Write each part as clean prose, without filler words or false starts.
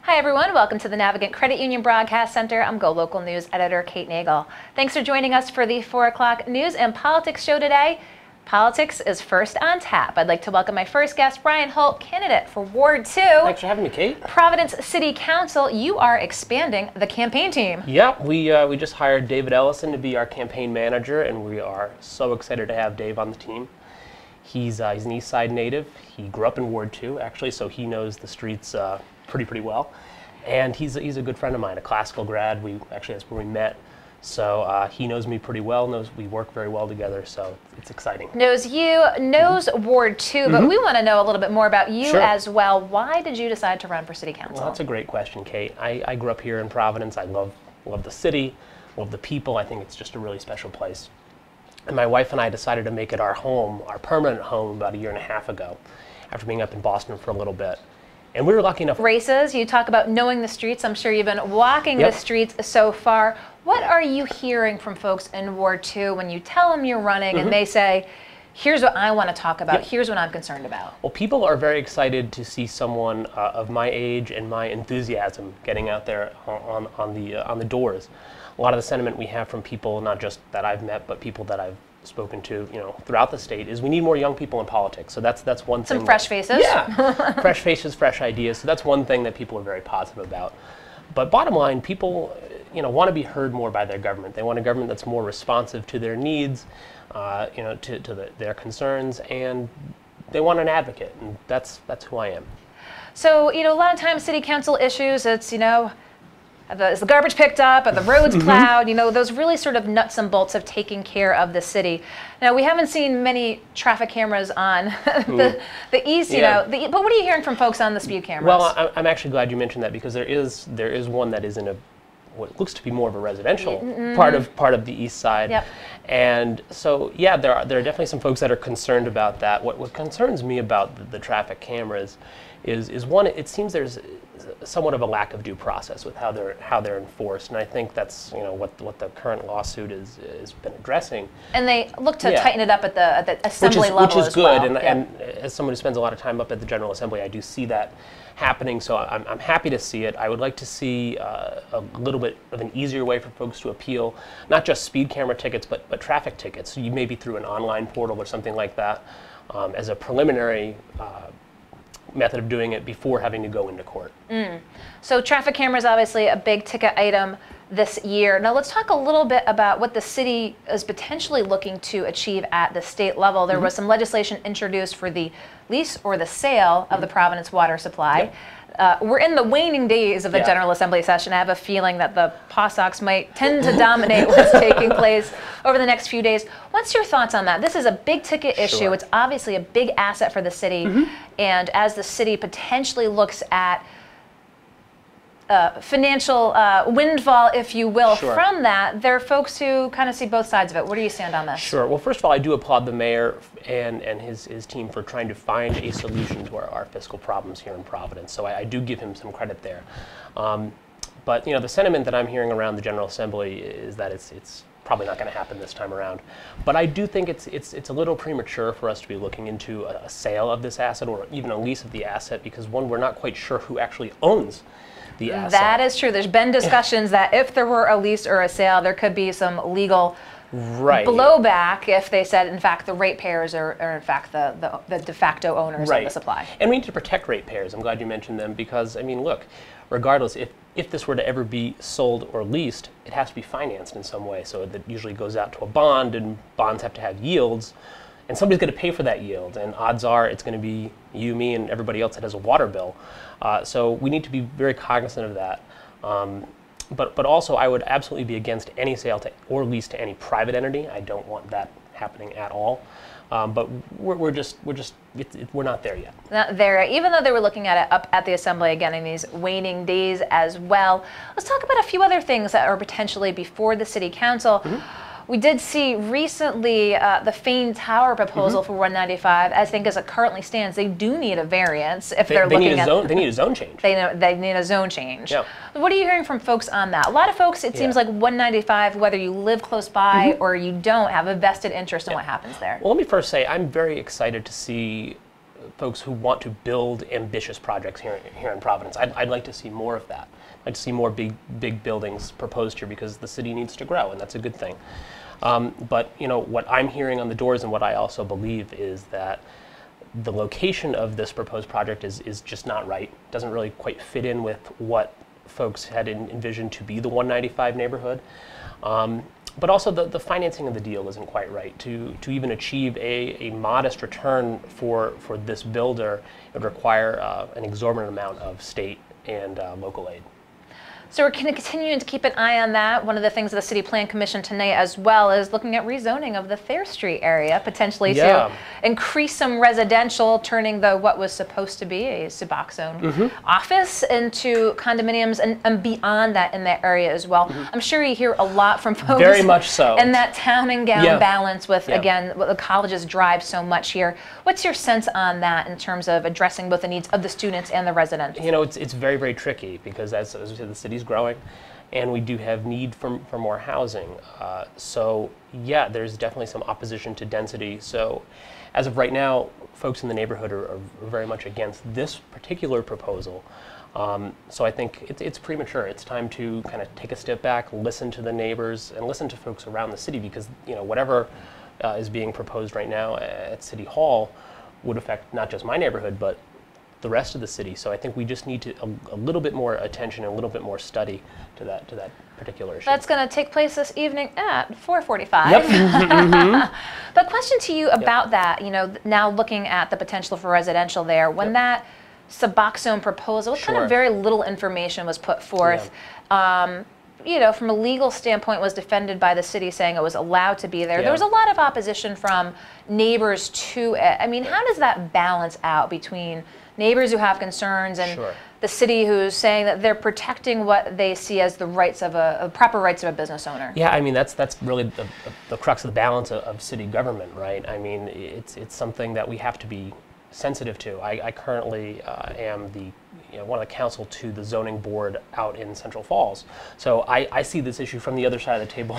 Hi everyone, welcome to the Navigant Credit Union Broadcast Center. I'm GoLocal News Editor Kate Nagel. Thanks for joining us for the 4 o'clock news and politics show today. Politics is first on tap. I'd like to welcome my first guest, Brian Holt, candidate for Ward 2. Thanks for having me, Kate. Providence City Council, you are expanding the campaign team. Yeah, we just hired David Ellison to be our campaign manager, and we are so excited to have Dave on the team. He's an East Side native. He grew up in Ward 2, actually, so he knows the streets pretty well. And he's a good friend of mine, a classical grad. Actually, that's where we met. So he knows me pretty well, we work very well together, so it's exciting. Knows you, knows Ward 2, but we want to know a little bit more about you as well. Why did you decide to run for City Council? Well, that's a great question, Kate. I grew up here in Providence. I love the city, love the people. I think it's just a really special place. And my wife and I decided to make it our home, our permanent home, about 1.5 years ago, after being up in Boston for a little bit. And we were lucky enough. Races, you talk about knowing the streets. I'm sure you've been walking the streets so far. What are you hearing from folks in Ward 2 when you tell them you're running and they say, here's what I want to talk about, here's what I'm concerned about? Well, people are very excited to see someone of my age and my enthusiasm getting out there on the doors. A lot of the sentiment we have from people, not just that I've met, but people that I've spoken to, throughout the state, is we need more young people in politics. So that's one thing. Some fresh faces. Yeah, fresh faces, fresh ideas. So that's one thing that people are very positive about. But bottom line, people, want to be heard more by their government. They want a government that's more responsive to their needs, to their concerns, and they want an advocate, and that's who I am. So, a lot of times city council issues, it's, is the garbage picked up? Are the roads plowed? Those really sort of nuts and bolts of taking care of the city. Now, we haven't seen many traffic cameras on the east, but what are you hearing from folks on the speed cameras? Well, I'm actually glad you mentioned that, because there is one that is in what looks to be more of a residential part of the east side. Yep. And so, yeah, there are definitely some folks that are concerned about that. What concerns me about the traffic cameras is one, it seems there's somewhat of a lack of due process with how they're enforced, and I think that's what the current lawsuit has been addressing. And they look to tighten it up at the assembly level which is as good. well. And as someone who spends a lot of time up at the General Assembly, I do see that happening. So I'm happy to see it. I would like to see a little bit of an easier way for folks to appeal, not just speed camera tickets, but traffic tickets. So you maybe through an online portal or something like that, as a preliminary method of doing it before having to go into court. So traffic cameras, obviously a big ticket item this year. Now let's talk a little bit about what the city is potentially looking to achieve at the state level. There was some legislation introduced for the lease or the sale of the Providence water supply. We're in the waning days of the General Assembly session. I have a feeling that the POSOCs might tend to dominate what's taking place over the next few days. What's your thoughts on that? This is a big ticket issue. It's obviously a big asset for the city. And as the city potentially looks at financial windfall, if you will, from that, there are folks who kind of see both sides of it. Where do you stand on this? Sure. Well, first of all, I do applaud the mayor and his team for trying to find a solution to our fiscal problems here in Providence. So I do give him some credit there. But the sentiment that I'm hearing around the General Assembly is that it's probably not going to happen this time around. But I do think it's a little premature for us to be looking into a sale of this asset or even a lease of the asset, because one, we're not quite sure who actually owns the asset. That is true. There's been discussions that if there were a lease or a sale, there could be some legal blowback if they said, in fact, the ratepayers are in fact the de facto owners of the supply. And we need to protect ratepayers. I'm glad you mentioned them, because, I mean, look, regardless, if this were to ever be sold or leased, it has to be financed in some way. So that usually goes out to a bond, and bonds have to have yields. And somebody's going to pay for that yield, and odds are it's going to be you, me, and everybody else that has a water bill. So we need to be very cognizant of that. But also, I would absolutely be against any sale to or lease to any private entity. I don't want that happening at all. But we're not there yet. Not there, even though they were looking at it up at the Assembly again in these waning days as well. Let's talk about a few other things that are potentially before the City Council. We did see recently the Fane Tower proposal for 195. I think as it currently stands, they do need a variance if they're looking at. They need a zone change. They need a zone change. Yeah. What are you hearing from folks on that? A lot of folks, it seems like 195, whether you live close by or you don't, have a vested interest in what happens there. Well, let me first say I'm very excited to see folks who want to build ambitious projects here in Providence. I'd like to see more of that. I'd like to see more big buildings proposed here because the city needs to grow, and that's a good thing. But what I'm hearing on the doors, and what I also believe, is that the location of this proposed project is just not right. It doesn't really quite fit in with what folks had envisioned to be the 195 neighborhood. But also the financing of the deal isn't quite right. To even achieve a modest return for this builder, it would require an exorbitant amount of state and local aid. So we're continuing to keep an eye on that. One of the things of the City Plan Commission tonight as well is looking at rezoning of the Thayer Street area, potentially to increase some residential, turning what was supposed to be a Suboxone office into condominiums and beyond that in that area as well. I'm sure you hear a lot from folks. Very much so. And that town and gown balance with, again, what the colleges drive so much here. What's your sense on that in terms of addressing both the needs of the students and the residents? It's very, very tricky because as we said, the city's growing, and we do have need for more housing. So yeah, there's definitely some opposition to density. So as of right now, folks in the neighborhood are very much against this particular proposal. So I think it's premature. It's time to kind of take a step back, listen to the neighbors, and listen to folks around the city, because whatever is being proposed right now at City Hall would affect not just my neighborhood, but the rest of the city. So I think we just need a little bit more attention and a little bit more study to that particular issue. That's going to take place this evening at 4:45. Yep. But question to you about that, now looking at the potential for residential there, when that Suboxone proposal, kind of very little information was put forth. From a legal standpoint, was defended by the city, saying it was allowed to be there. There was a lot of opposition from neighbors to it. I mean, how does that balance out between neighbors who have concerns and the city who's saying that they're protecting what they see as the rights of proper rights of a business owner? Yeah, I mean, that's really the crux of the balance of city government, right? I mean, it's something that we have to be sensitive to. I currently am one of the counsel to the zoning board out in Central Falls. So I see this issue from the other side of the table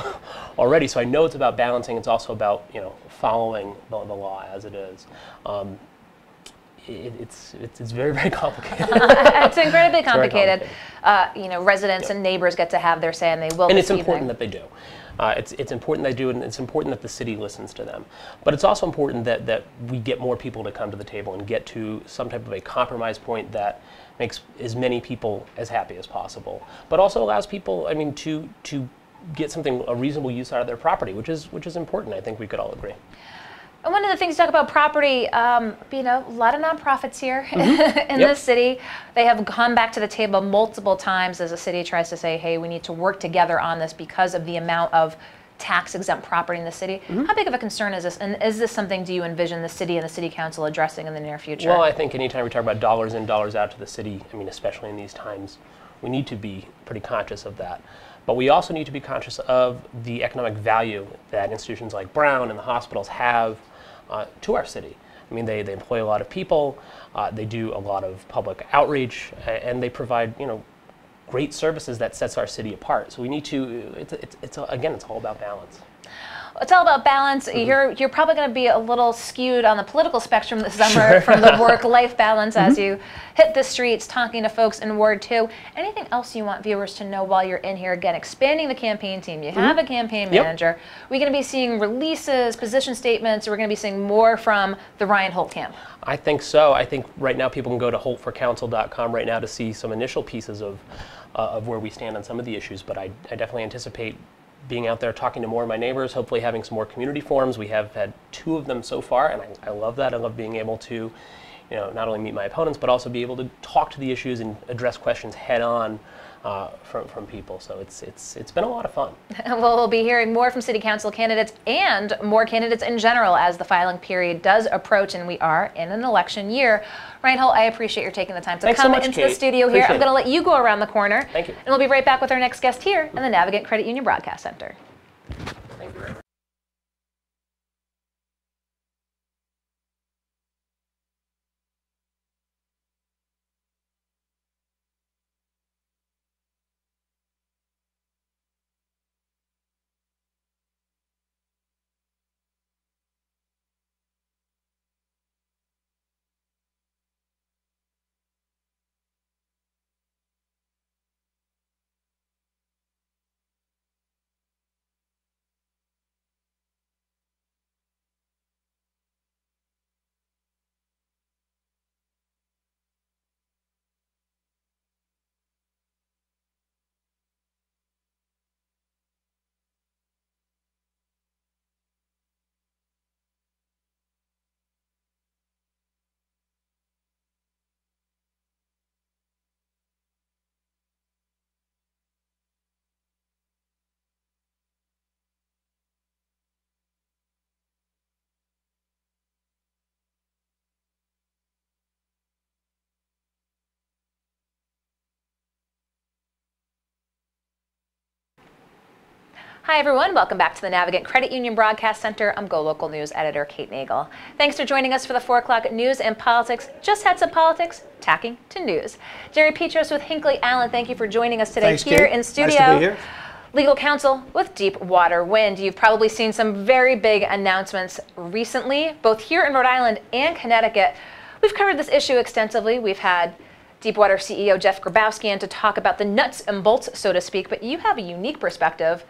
already. So I know it's about balancing. It's also about following the law as it is. It's very, very complicated. It's incredibly complicated. Residents and neighbors get to have their say, and they will. And it's important that they do. It's important they do, and it's important that the city listens to them. But it's also important that we get more people to come to the table and get to some type of a compromise point that makes as many people as happy as possible, but also allows people, to get a reasonable use out of their property, which is important. I think we could all agree. And one of the things you talk about property, a lot of nonprofits here in the city. They have gone back to the table multiple times as the city tries to say, hey, we need to work together on this because of the amount of tax-exempt property in the city. How big of a concern is this? And is this something, do you envision the city and the city council addressing in the near future? Well, I think anytime we talk about dollars in, dollars out to the city, especially in these times, we need to be pretty conscious of that. But we also need to be conscious of the economic value that institutions like Brown and the hospitals have to our city. They employ a lot of people, they do a lot of public outreach, and they provide great services that sets our city apart. So we need to, it's all about balance. It's all about balance. You're probably going to be a little skewed on the political spectrum this summer from the work-life balance as you hit the streets talking to folks in Ward 2. Anything else you want viewers to know while you're in here? Again, expanding the campaign team. You have a campaign manager. We're going to be seeing releases, position statements. We're going to be seeing more from the Ryan Holt camp. I think so. I think right now people can go to holtforcouncil.com right now to see some initial pieces of where we stand on some of the issues, but I definitely anticipate being out there talking to more of my neighbors, hopefully having some more community forums. We have had 2 of them so far, and I love that. I love being able to, not only meet my opponents, but also be able to talk to the issues and address questions head on from people. So it's been a lot of fun. Well, we'll be hearing more from city council candidates and more candidates in general as the filing period does approach, and we are in an election year. Ryan Holt, I appreciate your taking the time to come into the studio here. I'm going to let you go around the corner. Thank you. And we'll be right back with our next guest here in the Navigant Credit Union Broadcast Center. Thank you. Hi everyone, welcome back to the Navigant Credit Union Broadcast Center. I'm GoLocal News Editor Kate Nagel. Thanks for joining us for the 4 o'clock news and politics. Just had some politics, tacking to news. Jerry Petros with Hinckley Allen, thank you for joining us today. Thanks, here Kate. in studio. Nice to be here. Legal counsel with Deepwater Wind. You've probably seen some very big announcements recently, both here in Rhode Island and Connecticut. We've covered this issue extensively. We've had Deepwater CEO Jeff Grabowski in to talk about the nuts and bolts, so to speak, but you have a unique perspective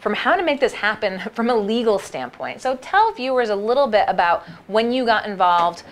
from how to make this happen from a legal standpoint. So tell viewers a little bit about when you got involved,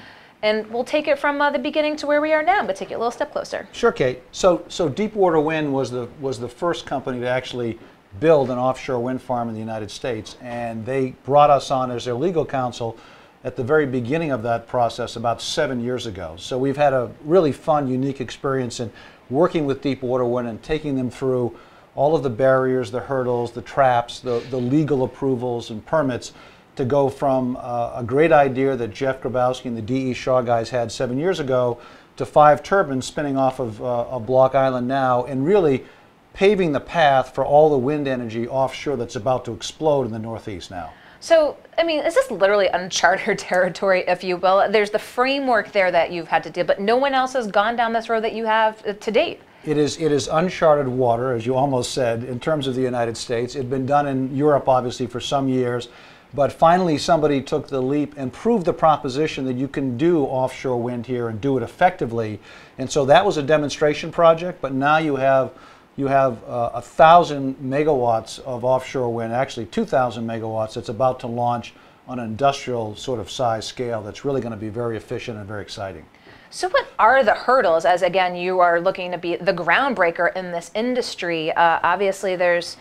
and we'll take it from the beginning to where we are now, but take it a little step closer. Sure, Kate. So Deepwater Wind was the first company to actually build an offshore wind farm in the United States, and they brought us on as their legal counsel at the very beginning of that process about 7 years ago. So we've had a really fun, unique experience in working with Deepwater Wind and taking them through all of the barriers, the hurdles, the traps, the legal approvals and permits to go from a great idea that Jeff Grabowski and the D.E. Shaw guys had 7 years ago to 5 turbines spinning off of Block Island now, and really paving the path for all the wind energy offshore that's about to explode in the Northeast now. So, I mean, is this literally uncharted territory, if you will? There's the framework there that you've had to do, but no one else has gone down this road that you have to date. It is uncharted water, as you almost said, in terms of the United States. It had been done in Europe, obviously, for some years, but finally somebody took the leap and proved the proposition that you can do offshore wind here and do it effectively. And so that was a demonstration project, but now you have 1,000 megawatts of offshore wind, actually 2,000 megawatts that's about to launch on an industrial sort of size scale that's really going to be very efficient and very exciting. So what are the hurdles, as again you are looking to be the groundbreaker in this industry? Obviously there's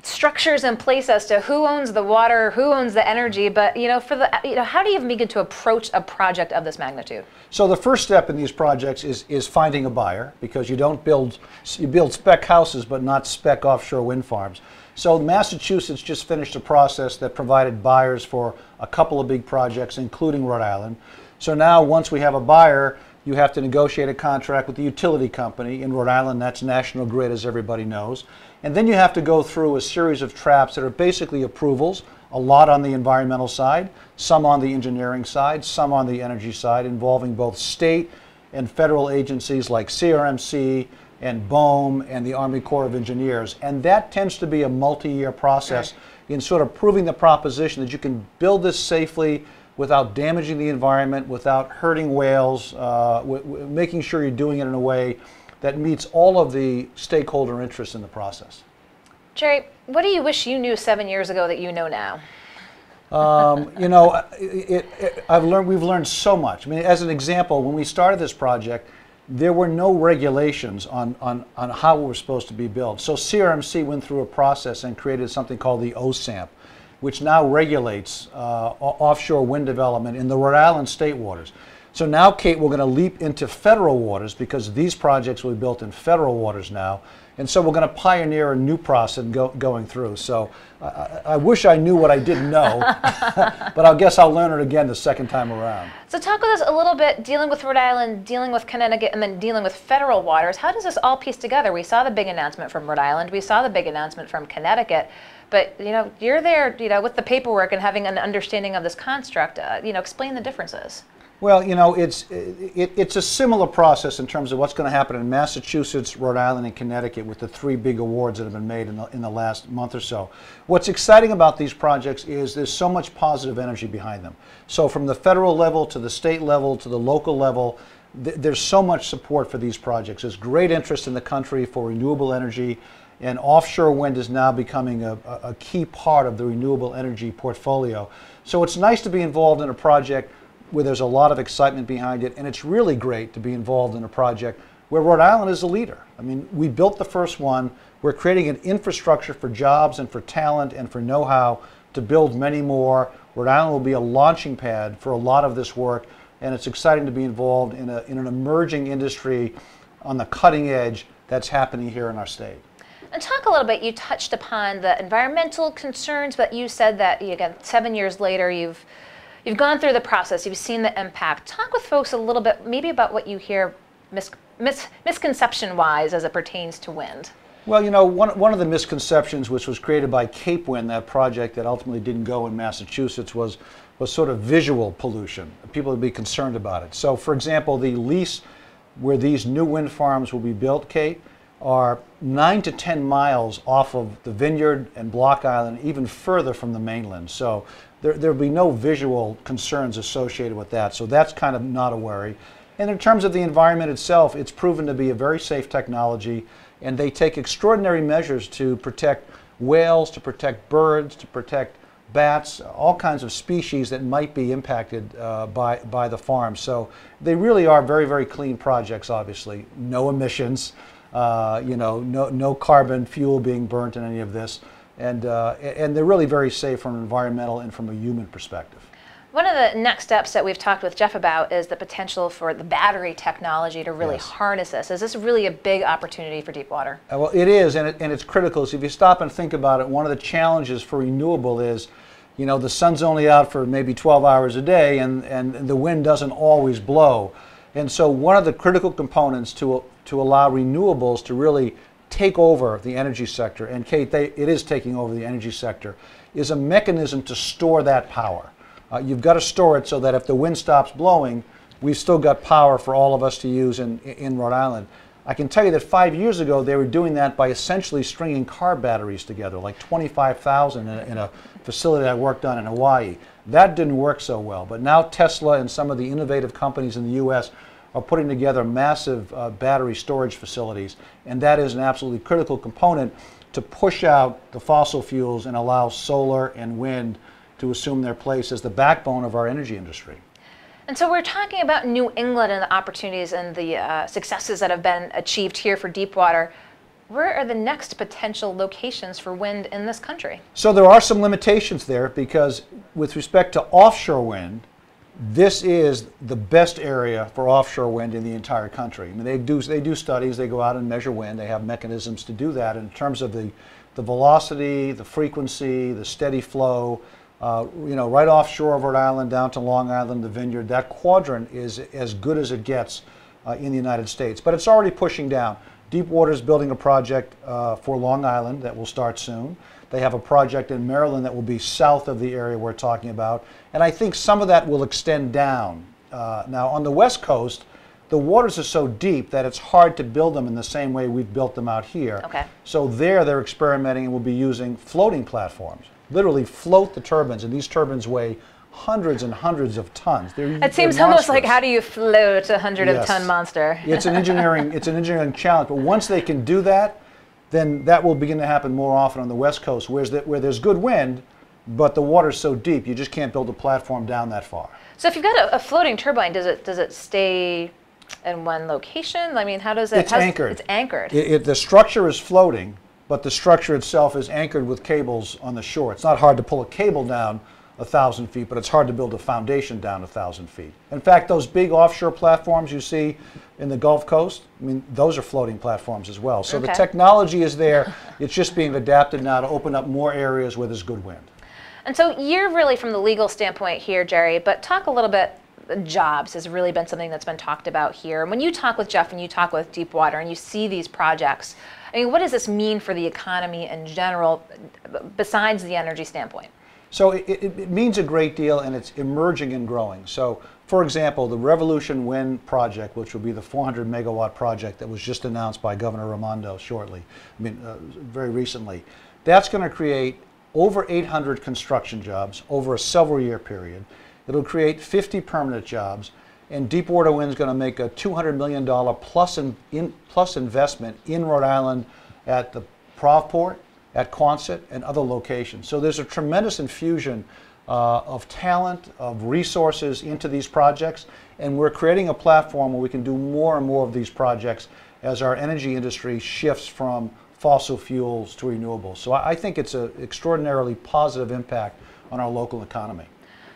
structures in place as to who owns the water, who owns the energy, but how do you begin to approach a project of this magnitude? So the first step in these projects is finding a buyer, because you build spec houses but not spec offshore wind farms. So Massachusetts just finished a process that provided buyers for a couple of big projects, including Rhode Island. So now once we have a buyer, you have to negotiate a contract with the utility company. In Rhode Island, that's National Grid, as everybody knows. And then you have to go through a series of traps that are basically approvals, a lot on the environmental side, some on the engineering side, some on the energy side, involving both state and federal agencies like CRMC and BOEM and the Army Corps of Engineers. And that tends to be a multi-year process in sort of proving the proposition that you can build this safely without damaging the environment, without hurting whales, making sure you're doing it in a way that meets all of the stakeholder interests in the process. Jerry, what do you wish you knew 7 years ago that you know now? We've learned so much. I mean, as an example, when we started this project, there were no regulations on how it was supposed to be built. So CRMC went through a process and created something called the OSAMP, which now regulates offshore wind development in the Rhode Island state waters. So now, Kate, we're going to leap into federal waters, because these projects will be built in federal waters now. And so we're going to pioneer a new process going through. So I wish I knew what I didn't know, but I guess I'll learn it again the second time around. So talk with us a little bit, dealing with Rhode Island, dealing with Connecticut, and then dealing with federal waters. How does this all piece together? We saw the big announcement from Rhode Island. We saw the big announcement from Connecticut. But you're there, with the paperwork and having an understanding of this construct. Explain the differences. Well, it's a similar process in terms of what's going to happen in Massachusetts, Rhode Island, and Connecticut with the 3 big awards that have been made in the last month or so. What's exciting about these projects is there's so much positive energy behind them. So from the federal level to the state level to the local level, there's so much support for these projects. There's great interest in the country for renewable energy, and offshore wind is now becoming a key part of the renewable energy portfolio. So it's nice to be involved in a project where there's a lot of excitement behind it, and it's really great to be involved in a project where Rhode Island is a leader. I mean, we built the first one. We're creating an infrastructure for jobs and for talent and for know-how to build many more. Rhode Island will be a launching pad for a lot of this work, and it's exciting to be involved in an emerging industry on the cutting edge that's happening here in our state. And talk a little bit, you touched upon the environmental concerns, but you said that, again, 7 years later, you've gone through the process, you've seen the impact. Talk with folks a little bit maybe about what you hear misconception-wise as it pertains to wind. Well, you know, one of the misconceptions which was created by Cape Wind, that project that ultimately didn't go in Massachusetts, was sort of visual pollution. People would be concerned about it. So, for example, the lease where these new wind farms will be built, Kate, are 9 to 10 miles off of the Vineyard and Block Island, even further from the mainland. So there'll be no visual concerns associated with that. So that's kind of not a worry. And in terms of the environment itself, it's proven to be a very safe technology, and they take extraordinary measures to protect whales, to protect birds, to protect bats, all kinds of species that might be impacted by the farm. So they really are very, very clean projects, obviously. No emissions, you know, no carbon fuel being burnt in any of this. And they're really very safe from an environmental and from a human perspective. One of the next steps that we've talked with Jeff about is the potential for the battery technology to really harness this. Is this really a big opportunity for Deepwater? Well, it is, and it's critical. So if you stop and think about it, one of the challenges for renewable is, you know, the sun's only out for maybe 12 hours a day, and the wind doesn't always blow. And so one of the critical components to allow renewables to really take over the energy sector, and Kate, it is taking over the energy sector, is a mechanism to store that power. You've got to store it so that if the wind stops blowing, we've still got power for all of us to use in Rhode Island. I can tell you that 5 years ago, they were doing that by essentially stringing car batteries together, like 25,000 in a facility I worked on in Hawaii. That didn't work so well, but now Tesla and some of the innovative companies in the U.S. are putting together massive battery storage facilities, and that is an absolutely critical component to push out the fossil fuels and allow solar and wind to assume their place as the backbone of our energy industry. And so we're talking about New England and the opportunities and the successes that have been achieved here for Deepwater. Where are the next potential locations for wind in this country? So there are some limitations there, because with respect to offshore wind, this is the best area for offshore wind in the entire country. I mean, they do studies, they go out and measure wind, they have mechanisms to do that in terms of the velocity, the frequency, the steady flow. You know, right offshore of Rhode Island down to Long Island, the Vineyard, that quadrant is as good as it gets in the United States. But it's already pushing down. Deepwater is building a project for Long Island that will start soon. They have a project in Maryland that will be south of the area we're talking about. And I think some of that will extend down. Now, on the West Coast, the waters are so deep that it's hard to build them in the same way we've built them out here. Okay. So they're experimenting and will be using floating platforms. Literally float the turbines, and these turbines weigh hundreds and hundreds of tons. It seems almost like, how do you float a 100-ton monster? It's an engineering challenge. But once they can do that, then that will begin to happen more often on the West Coast, where there's good wind, but the water's so deep you just can't build a platform down that far. So if you've got a floating turbine, does it stay in one location? I mean, how does it? It's anchored. It's anchored. The structure is floating, but the structure itself is anchored with cables on the shore. It's not hard to pull a cable down 1,000 feet, but it's hard to build a foundation down 1,000 feet. In fact, those big offshore platforms you see in the Gulf Coast, I mean, those are floating platforms as well. So the technology is there. It's just being adapted now to open up more areas where there's good wind. And so you're really from the legal standpoint here, Jerry, but talk a little bit. Jobs has really been something that's been talked about here. And when you talk with Jeff and you talk with Deepwater and you see these projects, I mean, what does this mean for the economy in general, besides the energy standpoint? So it means a great deal, and it's emerging and growing. So, for example, the Revolution Wind project, which will be the 400 megawatt project that was just announced by Governor Raimondo very recently, that's going to create over 800 construction jobs over a several-year period. It'll create 50 permanent jobs, and Deepwater Wind is going to make a $200 million plus investment in Rhode Island at the Provport, at Quonset, and other locations. So there's a tremendous infusion of talent, of resources into these projects, and we're creating a platform where we can do more and more of these projects as our energy industry shifts from fossil fuels to renewables. So I think it's an extraordinarily positive impact on our local economy.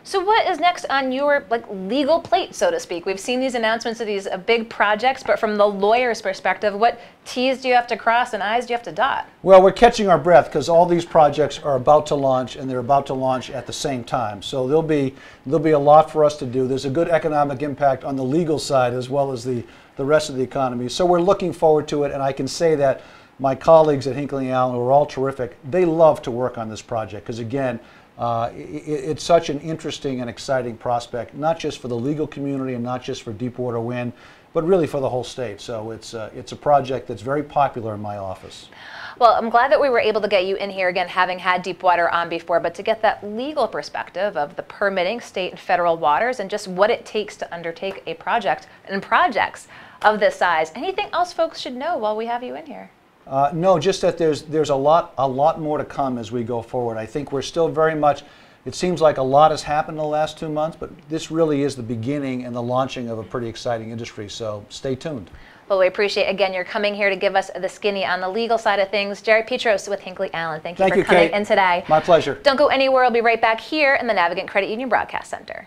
So what is next on your legal plate, so to speak? We've seen these announcements of these big projects, but from the lawyer's perspective, what T's do you have to cross and I's do you have to dot? Well, we're catching our breath because all these projects are about to launch, and they're about to launch at the same time. So there'll be a lot for us to do. There's a good economic impact on the legal side as well as the rest of the economy. So we're looking forward to it, and I can say that my colleagues at Hinckley Allen, who are all terrific, they love to work on this project because, again, it's such an interesting and exciting prospect, not just for the legal community and not just for Deepwater Wind, but really for the whole state. So it's a project that's very popular in my office. Well, I'm glad that we were able to get you in here again, having had Deepwater on before, but to get that legal perspective of the permitting state and federal waters and just what it takes to undertake a project and projects of this size. Anything else folks should know while we have you in here? No, just that there's a lot more to come as we go forward. I think we're still very much, it seems like a lot has happened in the last 2 months, but this really is the beginning and the launching of a pretty exciting industry, so stay tuned. Well, we appreciate, again, you're coming here to give us the skinny on the legal side of things. Jerry Petros with Hinckley Allen, thank you for coming in today. My pleasure. Don't go anywhere. We'll be right back here in the Navigant Credit Union Broadcast Center.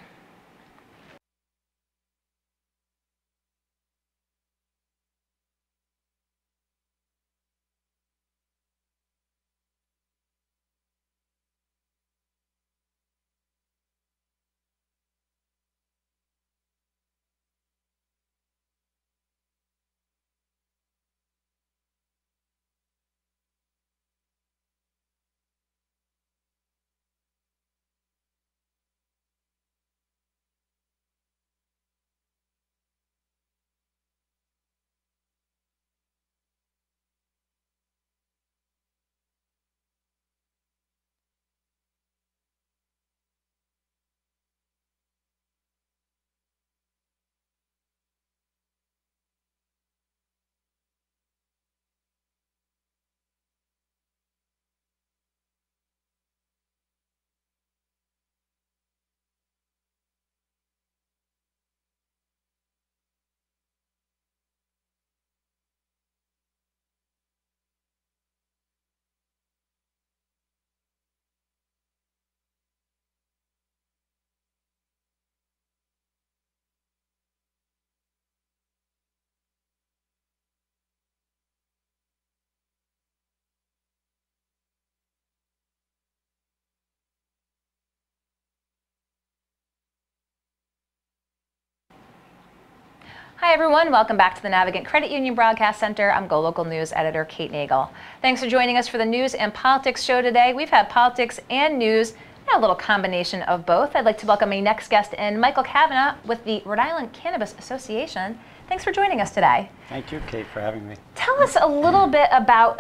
Hi everyone, welcome back to the Navigant Credit Union Broadcast Center. I'm GoLocal News Editor Kate Nagel. Thanks for joining us for the News and Politics show today. We've had politics and news, a little combination of both. I'd like to welcome my next guest in, Michael Kavanagh with the Rhode Island Cannabis Association. Thanks for joining us today. Thank you, Kate, for having me. Tell us a little bit about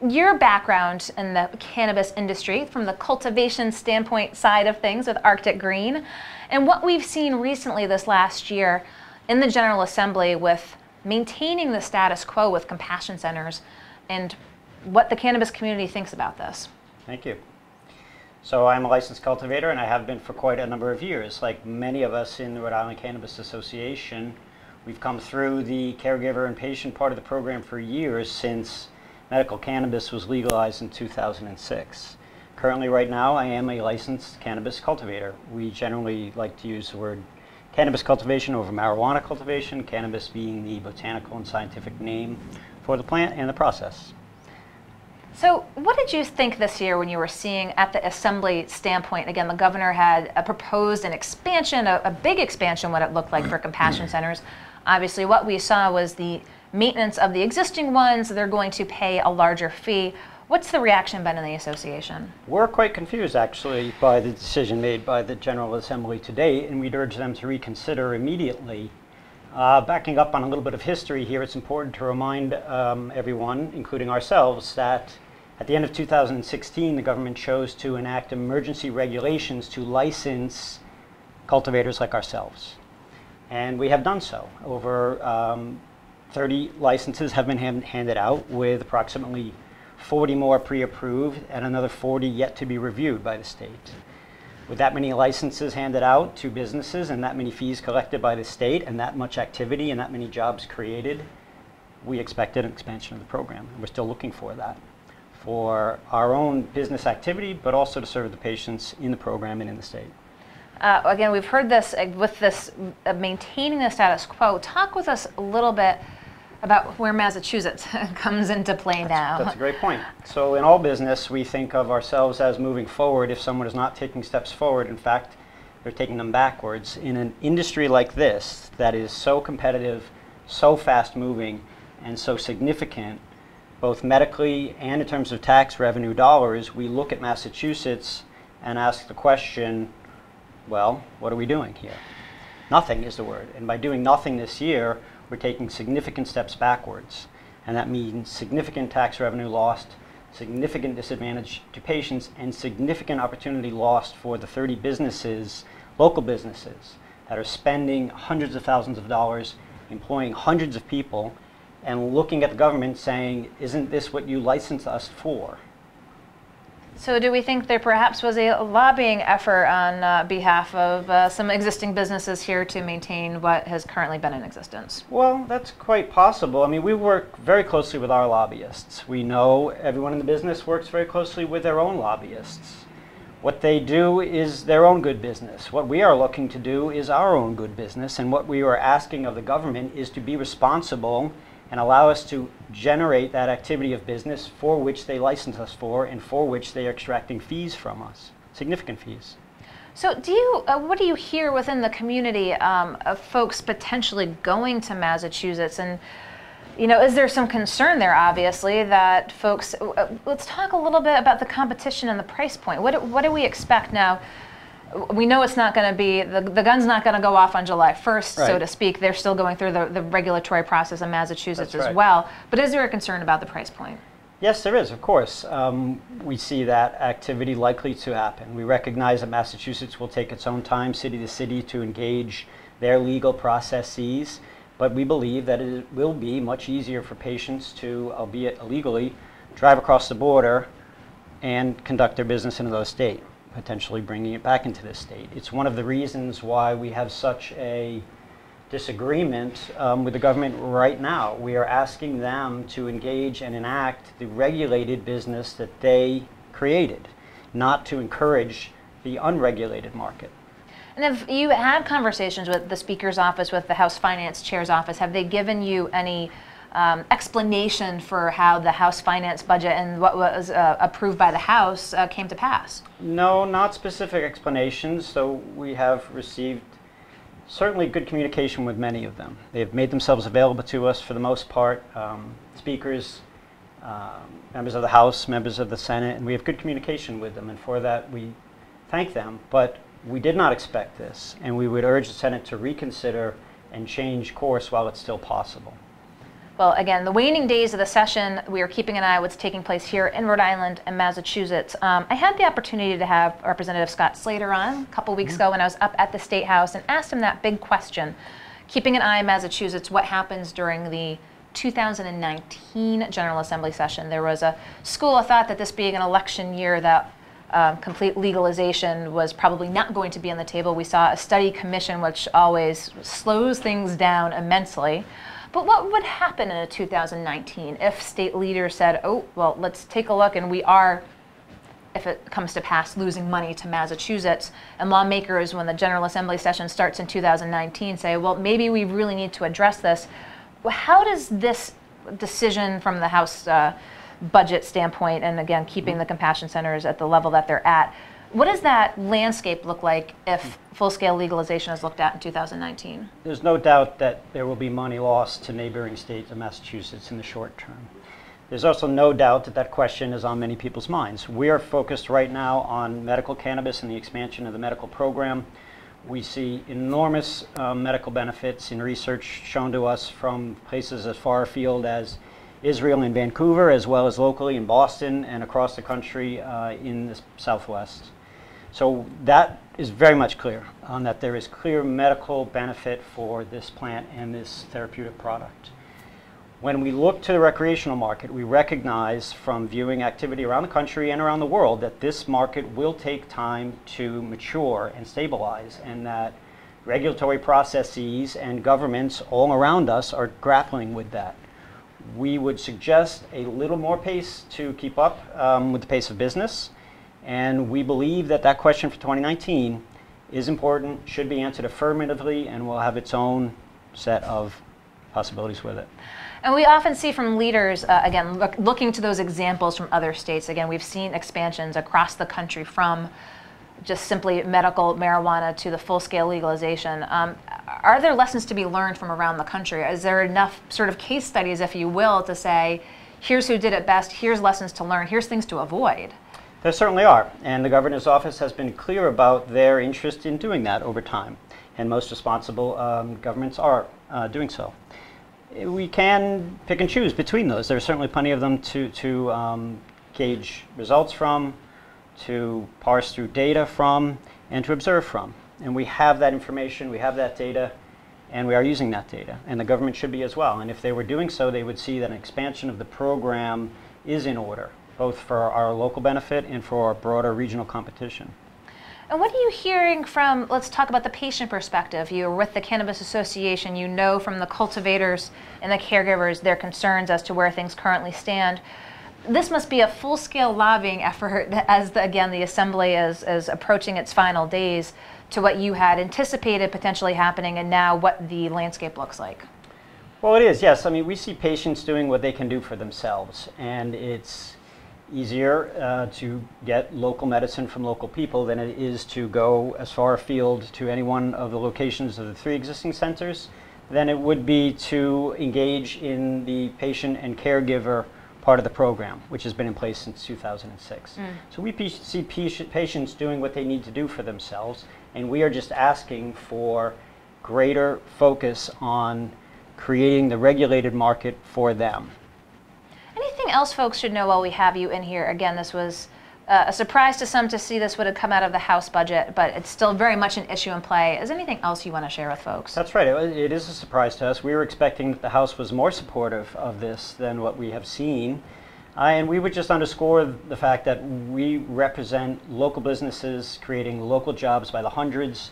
your background in the cannabis industry from the cultivation standpoint side of things with Arctic Green, and what we've seen recently this last year in the General Assembly with maintaining the status quo with compassion centers and what the cannabis community thinks about this. Thank you. So I'm a licensed cultivator and I have been for quite a number of years. Like many of us in the Rhode Island Cannabis Association, we've come through the caregiver and patient part of the program for years since medical cannabis was legalized in 2006. Currently right now I am a licensed cannabis cultivator. We generally like to use the word cannabis cultivation over marijuana cultivation, cannabis being the botanical and scientific name for the plant and the process. So what did you think this year when you were seeing at the assembly standpoint? Again, the governor had proposed an expansion, a big expansion, what it looked like for compassion centers. Obviously what we saw was the maintenance of the existing ones. They're going to pay a larger fee. What's the reaction been in the association? We're quite confused actually by the decision made by the General Assembly today, and we'd urge them to reconsider immediately. Backing up on a little bit of history here, it's important to remind everyone, including ourselves, that at the end of 2016 the government chose to enact emergency regulations to license cultivators like ourselves. And we have done so. Over 30 licenses have been handed out, with approximately 40 more pre-approved and another 40 yet to be reviewed by the state. With that many licenses handed out to businesses and that many fees collected by the state and that much activity and that many jobs created, we expected an expansion of the program. And we're still looking for that for our own business activity, but also to serve the patients in the program and in the state. Again, we've heard this with this maintaining the status quo. Talk with us a little bit about where Massachusetts comes into play now. That's a great point. So in all business, we think of ourselves as moving forward if someone is not taking steps forward. In fact, they're taking them backwards. In an industry like this that is so competitive, so fast moving, and so significant, both medically and in terms of tax revenue dollars, we look at Massachusetts and ask the question, well, what are we doing here? Nothing is the word. And by doing nothing this year, we're taking significant steps backwards. And that means significant tax revenue lost, significant disadvantage to patients, and significant opportunity lost for the 30 businesses, local businesses, that are spending hundreds of thousands of dollars, employing hundreds of people, and looking at the government saying, isn't this what you licensed us for? So do we think there perhaps was a lobbying effort on behalf of some existing businesses here to maintain what has currently been in existence? Well, that's quite possible. I mean, we work very closely with our lobbyists. We know everyone in the business works very closely with their own lobbyists. What they do is their own good business. What we are looking to do is our own good business, and what we are asking of the government is to be responsible and allow us to generate that activity of business for which they license us for and for which they are extracting fees from us, significant fees. So do you, what do you hear within the community of folks potentially going to Massachusetts? And, you know, is there some concern there, obviously, that folks, let's talk a little bit about the competition and the price point. What do we expect now? We know it's not going to be, the gun's not going to go off on July 1st, right, so to speak. They're still going through the regulatory process in Massachusetts as well. But is there a concern about the price point? Yes, there is, of course. We see that activity likely to happen. We recognize that Massachusetts will take its own time, city to city, to engage their legal processes. But we believe that it will be much easier for patients to, albeit illegally, drive across the border and conduct their business in those states, potentially bringing it back into this state. It's one of the reasons why we have such a disagreement with the government right now. We are asking them to engage and enact the regulated business that they created, not to encourage the unregulated market. And if you had conversations with the Speaker's office, with the House Finance Chair's office, have they given you any explanation for how the House Finance budget and what was approved by the House came to pass? No, not specific explanations. So we have received certainly good communication with many of them. They've made themselves available to us for the most part, speakers, members of the House, members of the Senate, and we have good communication with them, and for that we thank them. But we did not expect this, and we would urge the Senate to reconsider and change course while it's still possible. Well, again, the waning days of the session, we are keeping an eye on what's taking place here in Rhode Island and Massachusetts. I had the opportunity to have Representative Scott Slater on a couple weeks ago when I was up at the State House and asked him that big question, keeping an eye on Massachusetts, what happens during the 2019 General Assembly session. There was a school of thought that this being an election year, that complete legalization was probably not going to be on the table. We saw a study commission, which always slows things down immensely. But what would happen in 2019 if state leaders said, oh, well, let's take a look, and we are, if it comes to pass, losing money to Massachusetts, and lawmakers, when the General Assembly session starts in 2019, say, well, maybe we really need to address this. Well, how does this decision from the House budget standpoint, and again, keeping the compassion centers at the level that they're at, what does that landscape look like if full-scale legalization is looked at in 2019? There's no doubt that there will be money lost to neighboring states of Massachusetts in the short term. There's also no doubt that that question is on many people's minds. We are focused right now on medical cannabis and the expansion of the medical program. We see enormous medical benefits in research shown to us from places as far afield as Israel and Vancouver, as well as locally in Boston and across the country in the Southwest. So that is very much clear, that there is clear medical benefit for this plant and this therapeutic product. When we look to the recreational market, we recognize from viewing activity around the country and around the world that this market will take time to mature and stabilize, and that regulatory processes and governments all around us are grappling with that. We would suggest a little more pace to keep up with the pace of business. And we believe that that question for 2019 is important, should be answered affirmatively, and will have its own set of possibilities with it. And we often see from leaders, again, looking to those examples from other states, again, we've seen expansions across the country from just simply medical marijuana to the full-scale legalization. Are there lessons to be learned from around the country? Is there enough sort of case studies, if you will, to say, here's who did it best, here's lessons to learn, here's things to avoid. There certainly are, and the governor's office has been clear about their interest in doing that over time, and most responsible governments are doing so. We can pick and choose between those. There are certainly plenty of them to gauge results from, to parse through data from, and to observe from. And we have that information, we have that data, and we are using that data. And the government should be as well. And if they were doing so, they would see that an expansion of the program is in order, both for our local benefit and for our broader regional competition. And what are you hearing from, let's talk about the patient perspective. You're with the Cannabis Association, you know from the cultivators and the caregivers their concerns as to where things currently stand. This must be a full-scale lobbying effort as, again, the Assembly is approaching its final days to what you had anticipated potentially happening and now what the landscape looks like. Well, it is, yes. I mean, we see patients doing what they can do for themselves, and it's easier to get local medicine from local people than it is to go as far afield to any one of the locations of the 3 existing centers than it would be to engage in the patient and caregiver part of the program, which has been in place since 2006. So we see patients doing what they need to do for themselves, and we are just asking for greater focus on creating the regulated market for them. Anything else folks should know while we have you in here? Again, this was a surprise to some to see this would have come out of the House budget, but it's still very much an issue in play. Is there anything else you want to share with folks? That's right. It is a surprise to us. We were expecting that the House was more supportive of this than what we have seen. And we would just underscore the fact that we represent local businesses creating local jobs by the hundreds,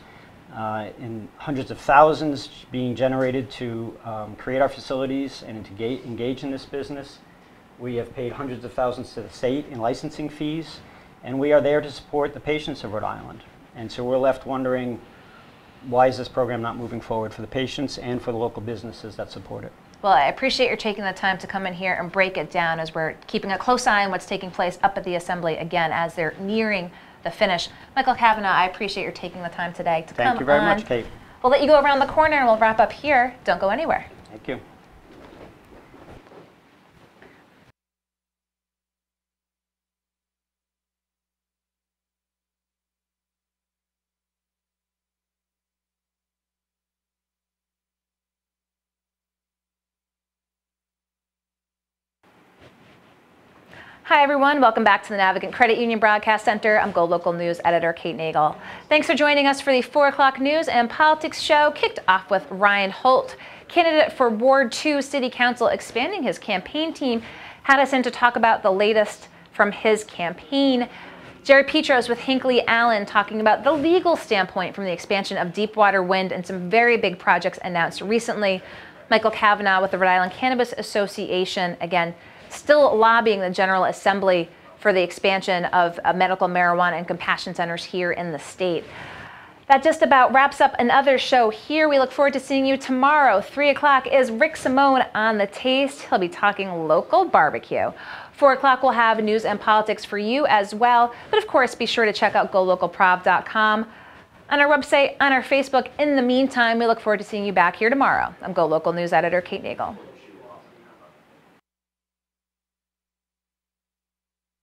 in hundreds of thousands being generated to create our facilities and to engage in this business. We have paid hundreds of thousands to the state in licensing fees, and we are there to support the patients of Rhode Island. And so we're left wondering, why is this program not moving forward for the patients and for the local businesses that support it? Well, I appreciate your taking the time to come in here and break it down as we're keeping a close eye on what's taking place up at the Assembly again as they're nearing the finish. Michael Kavanaugh, I appreciate your taking the time today to come on. Thank you very much, Kate. We'll let you go around the corner and we'll wrap up here. Don't go anywhere. Thank you. Hi everyone, welcome back to the Navigant Credit Union Broadcast Center. I'm GoLocal News Editor Kate Nagel. Thanks for joining us for the 4 o'clock news and politics show, kicked off with Ryan Holt, candidate for Ward 2 City Council, expanding his campaign team, had us in to talk about the latest from his campaign. Jerry Petros with Hinckley Allen talking about the legal standpoint from the expansion of Deepwater Wind and some very big projects announced recently. Michael Kavanaugh with the Rhode Island Cannabis Association, again, still lobbying the General Assembly for the expansion of medical marijuana and compassion centers here in the state. That just about wraps up another show here. We look forward to seeing you tomorrow. 3 o'clock is Rick Simone on The Taste. He'll be talking local barbecue. 4 o'clock we'll have news and politics for you as well. But of course, be sure to check out golocalprov.com on our website, on our Facebook. In the meantime, we look forward to seeing you back here tomorrow. I'm GoLocal News Editor Kate Nagel.